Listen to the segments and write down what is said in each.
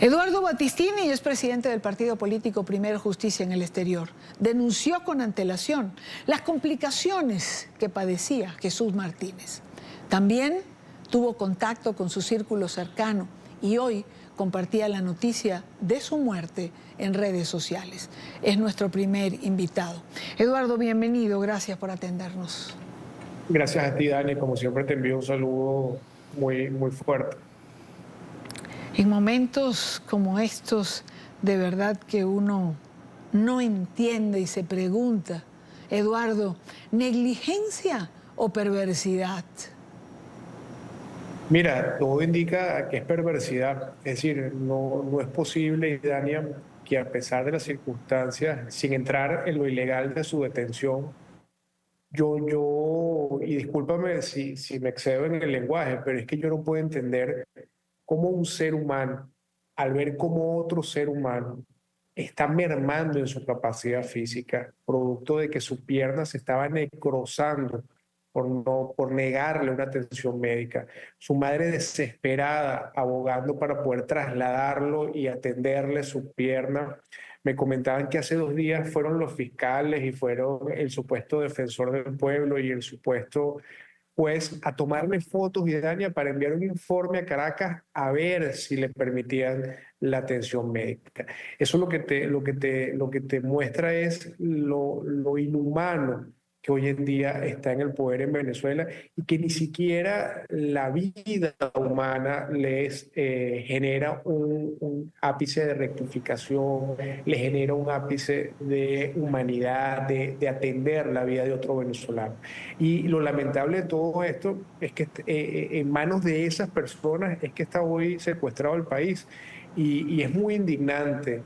Eduardo Battistini es presidente del partido político Primero Justicia en el Exterior. Denunció con antelación las complicaciones que padecía Jesús Martínez. También tuvo contacto con su círculo cercano y hoy compartía la noticia de su muerte en redes sociales. Es nuestro primer invitado. Eduardo, bienvenido. Gracias por atendernos. Gracias a ti, Dani. Como siempre te envío un saludo muy fuerte. En momentos como estos, de verdad que uno no entiende y se pregunta, Eduardo, ¿negligencia o perversidad? Mira, todo indica que es perversidad. Es decir, no es posible, Dania, que a pesar de las circunstancias, sin entrar en lo ilegal de su detención, y discúlpame si me excedo en el lenguaje, pero es que yo no puedo entender cómo un ser humano, al ver cómo otro ser humano está mermando en su capacidad física, producto de que su pierna se estaba necrosando por negarle una atención médica. Su madre desesperada, abogando para poder trasladarlo y atenderle su pierna. Me comentaban que hace 2 días fueron los fiscales y fueron el supuesto defensor del pueblo y el supuesto juez a tomarle fotos y daña para enviar un informe a Caracas a ver si le permitían la atención médica. Eso lo que te muestra es lo inhumano que hoy en día está en el poder en Venezuela y que ni siquiera la vida humana les genera un ápice de rectificación, les genera un ápice de humanidad, de atender la vida de otro venezolano. Y lo lamentable de todo esto es que en manos de esas personas es que está hoy secuestrado el país y es muy indignante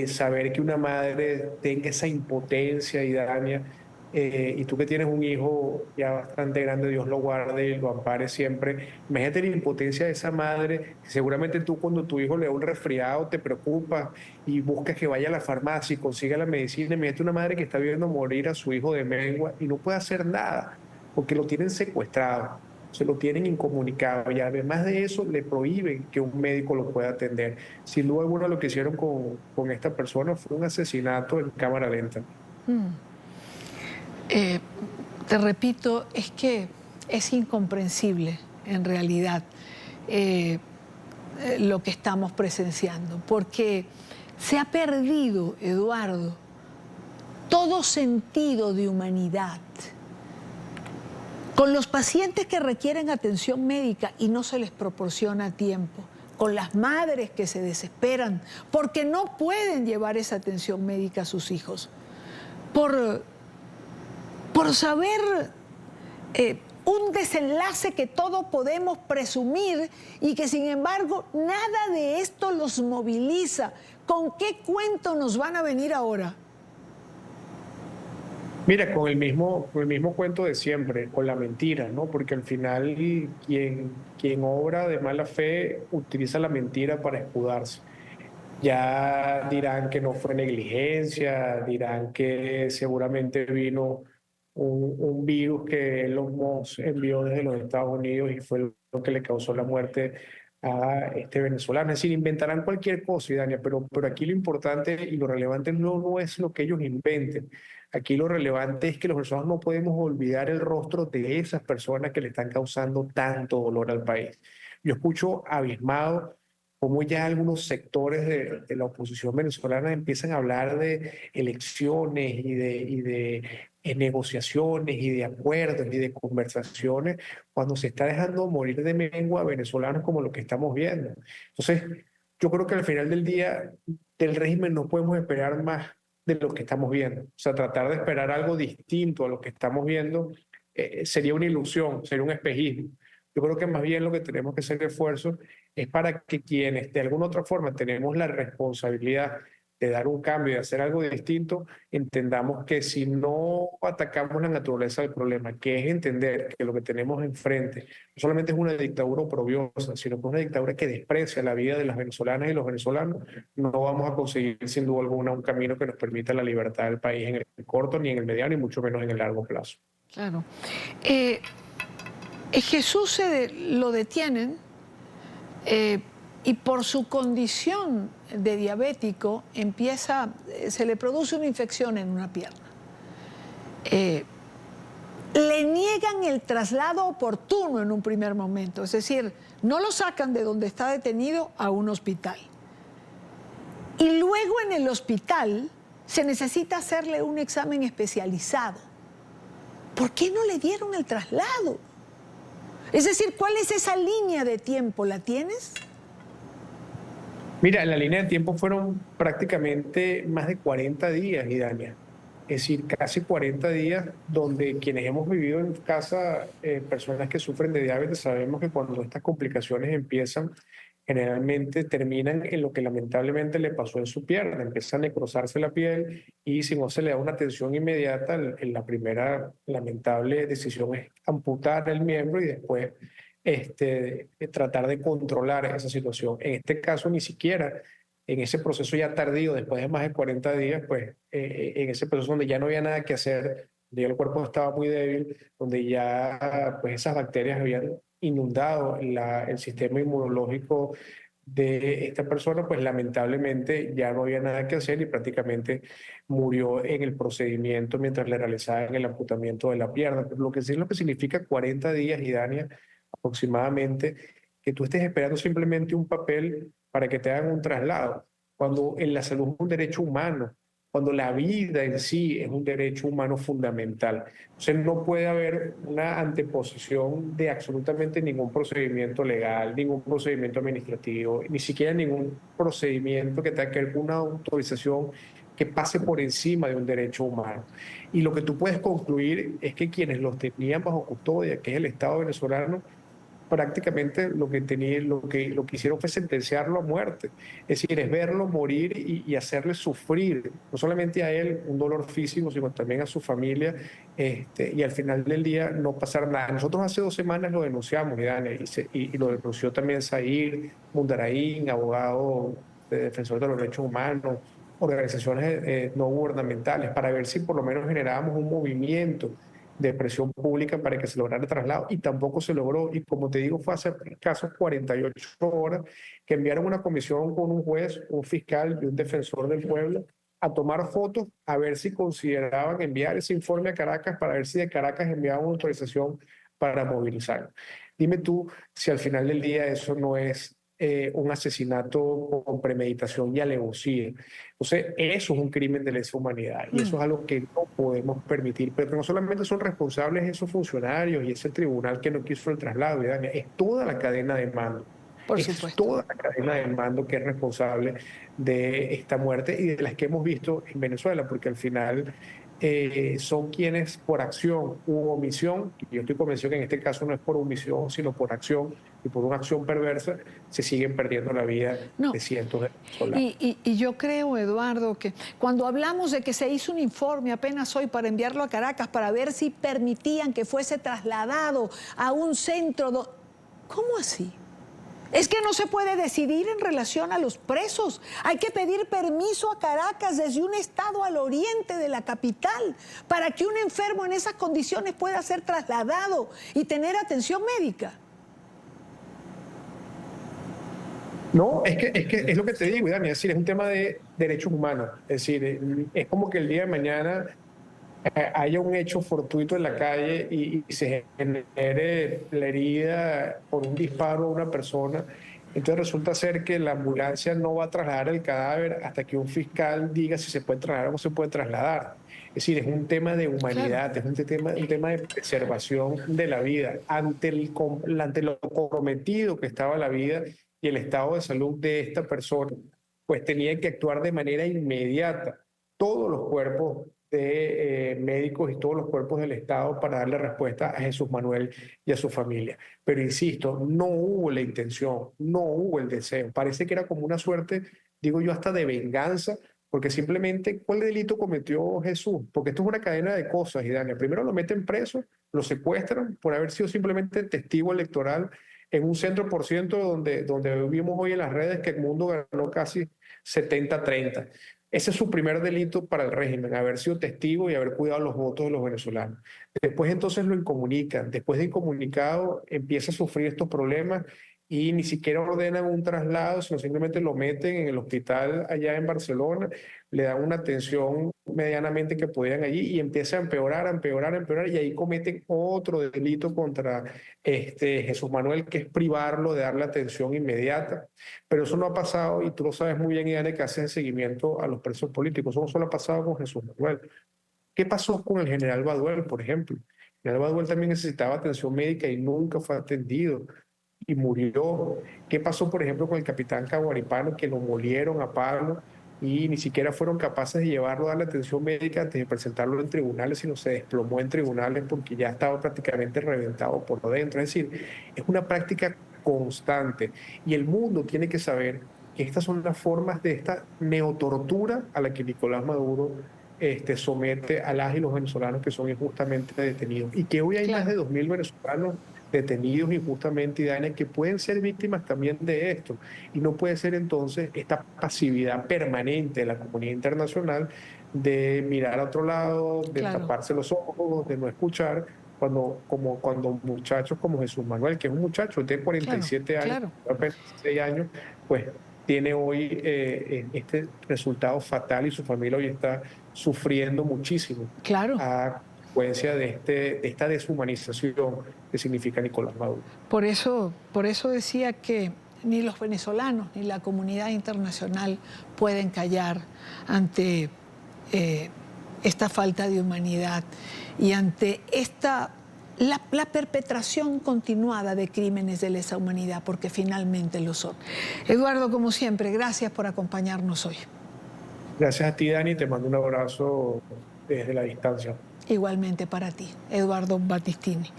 saber que una madre tenga esa impotencia y daña. Y tú que tienes un hijo ya bastante grande, Dios lo guarde y lo ampare siempre. Imagínate la impotencia de esa madre, que seguramente tú cuando tu hijo le da un resfriado te preocupas y buscas que vaya a la farmacia y consiga la medicina. Imagínate una madre que está viendo morir a su hijo de mengua y no puede hacer nada porque lo tienen secuestrado, se lo tienen incomunicado y además de eso le prohíben que un médico lo pueda atender. Sin duda alguna lo que hicieron con esta persona fue un asesinato en cámara lenta. Te repito, es que es incomprensible en realidad lo que estamos presenciando, porque se ha perdido, Eduardo, todo sentido de humanidad con los pacientes que requieren atención médica y no se les proporciona a tiempo, con las madres que se desesperan porque no pueden llevar esa atención médica a sus hijos, por saber un desenlace que todos podemos presumir y que sin embargo nada de esto los moviliza. ¿Con qué cuento nos van a venir ahora? Mira, con el mismo cuento de siempre, con la mentira, ¿no? Porque al final quien obra de mala fe utiliza la mentira para escudarse. Ya dirán que no fue negligencia, dirán que seguramente vino un virus que Elon Musk envió desde los Estados Unidos y fue lo que le causó la muerte a este venezolano. Es decir, inventarán cualquier cosa, Dania, pero aquí lo importante y lo relevante no es lo que ellos inventen. Aquí lo relevante es que los venezolanos no podemos olvidar el rostro de esas personas que le están causando tanto dolor al país. Yo escucho abismado cómo ya algunos sectores de la oposición venezolana empiezan a hablar de elecciones y de negociaciones y de acuerdos y de conversaciones cuando se está dejando morir de mengua a venezolanos como lo que estamos viendo. Entonces, yo creo que al final del día del régimen no podemos esperar más de lo que estamos viendo. O sea, tratar de esperar algo distinto a lo que estamos viendo sería una ilusión, sería un espejismo. Yo creo que más bien lo que tenemos que hacer esfuerzo es para que quienes de alguna otra forma tenemos la responsabilidad de dar un cambio, de hacer algo distinto, entendamos que si no atacamos la naturaleza del problema, que es entender que lo que tenemos enfrente no solamente es una dictadura oprobiosa, sino que es una dictadura que desprecia la vida de las venezolanas y los venezolanos, no vamos a conseguir sin duda alguna un camino que nos permita la libertad del país en el corto, ni en el mediano, y mucho menos en el largo plazo. Claro. Jesús lo detienen Y por su condición de diabético se le produce una infección en una pierna. Le niegan el traslado oportuno en un primer momento, es decir, no lo sacan de donde está detenido a un hospital. Y luego en el hospital se necesita hacerle un examen especializado. ¿Por qué no le dieron el traslado? Es decir, ¿cuál es esa línea de tiempo? ¿La tienes? Mira, en la línea de tiempo fueron prácticamente más de 40 días, Idania. Es decir, casi 40 días donde quienes hemos vivido en casa, personas que sufren de diabetes, sabemos que cuando estas complicaciones empiezan, generalmente terminan en lo que lamentablemente le pasó en su pierna. Empieza a necrosarse la piel y si no se le da una atención inmediata, la primera lamentable decisión es amputar el miembro y después tratar de controlar esa situación. En este caso, ni siquiera en ese proceso ya tardío, después de más de 40 días, pues en ese proceso donde ya no había nada que hacer, donde ya el cuerpo estaba muy débil, donde ya pues esas bacterias habían inundado el sistema inmunológico de esta persona, pues lamentablemente ya no había nada que hacer y prácticamente murió en el procedimiento mientras le realizaban el amputamiento de la pierna. Pero lo que sí es lo que significa 40 días, y Dania, aproximadamente, que tú estés esperando simplemente un papel para que te hagan un traslado, cuando en la salud es un derecho humano, cuando la vida en sí es un derecho humano fundamental. Entonces no puede haber una anteposición de absolutamente ningún procedimiento legal, ningún procedimiento administrativo, ni siquiera ningún procedimiento que tenga que ver con una autorización que pase por encima de un derecho humano. Y lo que tú puedes concluir es que quienes los tenían bajo custodia, que es el Estado venezolano, prácticamente lo que hicieron fue sentenciarlo a muerte. Es decir, es verlo morir y hacerle sufrir, no solamente a él un dolor físico, sino también a su familia, y al final del día no pasar nada. Nosotros hace 2 semanas lo denunciamos, y lo denunció también Zahir Mundaraín, abogado defensor de los derechos humanos, organizaciones no gubernamentales, para ver si por lo menos generábamos un movimiento de presión pública para que se lograra el traslado y tampoco se logró. Y como te digo, fue hace escasos 48 horas que enviaron una comisión con un juez, un fiscal y un defensor del pueblo a tomar fotos a ver si consideraban enviar ese informe a Caracas para ver si de Caracas enviaban una autorización para movilizar. Dime tú si al final del día eso no es un asesinato con premeditación y alevosía. Entonces, eso es un crimen de lesa humanidad y eso es algo que no podemos permitir. Pero no solamente son responsables esos funcionarios y ese tribunal que no quiso el traslado, Idania, es toda la cadena de mando. Por Es supuesto. toda la cadena de mando que es responsable de esta muerte y de las que hemos visto en Venezuela, porque al final son quienes por acción u omisión, y yo estoy convencido que en este caso no es por omisión, sino por acción y por una acción perversa, se siguen perdiendo la vida No. de cientos de venezolanos. Y yo creo, Eduardo, que cuando hablamos de que se hizo un informe apenas hoy para enviarlo a Caracas para ver si permitían que fuese trasladado a un centro... ¿Cómo así? Es que no se puede decidir en relación a los presos. Hay que pedir permiso a Caracas desde un estado al oriente de la capital para que un enfermo en esas condiciones pueda ser trasladado y tener atención médica. No, es lo que te digo, Dani, es decir, es un tema de derechos humanos. Es decir, es como que el día de mañana haya un hecho fortuito en la calle y se genere la herida por un disparo a una persona. Entonces resulta ser que la ambulancia no va a trasladar el cadáver hasta que un fiscal diga si se puede trasladar o no se puede trasladar. Es decir, es un tema de humanidad, Claro. es un tema de preservación de la vida ante lo comprometido que estaba la vida y el estado de salud de esta persona, pues tenían que actuar de manera inmediata todos los cuerpos de médicos y todos los cuerpos del Estado para darle respuesta a Jesús Manuel y a su familia. Pero insisto, no hubo la intención, no hubo el deseo. Parece que era como una suerte, digo yo, hasta de venganza, porque simplemente, ¿cuál delito cometió Jesús? Porque esto es una cadena de cosas, y Daniel. Primero lo meten preso, lo secuestran por haber sido simplemente testigo electoral en un centro por ciento donde vimos hoy en las redes que el mundo ganó casi 70-30. Ese es su primer delito para el régimen, haber sido testigo y haber cuidado los votos de los venezolanos. Después entonces lo incomunican. Después de incomunicado empieza a sufrir estos problemas y ni siquiera ordenan un traslado, sino simplemente lo meten en el hospital allá en Barcelona, le dan una atención medianamente que podían allí y empieza a empeorar, a empeorar, a empeorar, y ahí cometen otro delito contra Jesús Manuel, que es privarlo de darle atención inmediata. Pero eso no ha pasado, y tú lo sabes muy bien, Iane, que hacen seguimiento a los presos políticos. Eso no solo ha pasado con Jesús Manuel. ¿Qué pasó con el general Baduel, por ejemplo? El general Baduel también necesitaba atención médica y nunca fue atendido y murió. ¿Qué pasó, por ejemplo, con el capitán Caguaripano, que lo molieron a palo y ni siquiera fueron capaces de llevarlo a darle atención médica antes de presentarlo en tribunales, sino se desplomó en tribunales porque ya estaba prácticamente reventado por dentro? Es decir, es una práctica constante y el mundo tiene que saber que estas son las formas de esta neotortura a la que Nicolás Maduro somete a las y los venezolanos que son injustamente detenidos, y que hoy hay más Claro. de 2000 venezolanos detenidos injustamente, y Dania, que pueden ser víctimas también de esto. Y no puede ser entonces esta pasividad permanente de la comunidad internacional de mirar a otro lado, de Claro, taparse los ojos, de no escuchar, cuando muchachos como Jesús Manuel, que es un muchacho de claro, 47 años, claro, apenas 16 años, pues tiene hoy este resultado fatal, y su familia hoy está sufriendo muchísimo claro. a consecuencia de esta deshumanización que significa Nicolás Maduro. Por eso decía que ni los venezolanos ni la comunidad internacional pueden callar ante esta falta de humanidad y ante la perpetración continuada de crímenes de lesa humanidad, porque finalmente lo son. Eduardo, como siempre, gracias por acompañarnos hoy. Gracias a ti, Dani, te mando un abrazo desde la distancia. Igualmente para ti, Eduardo Battistini.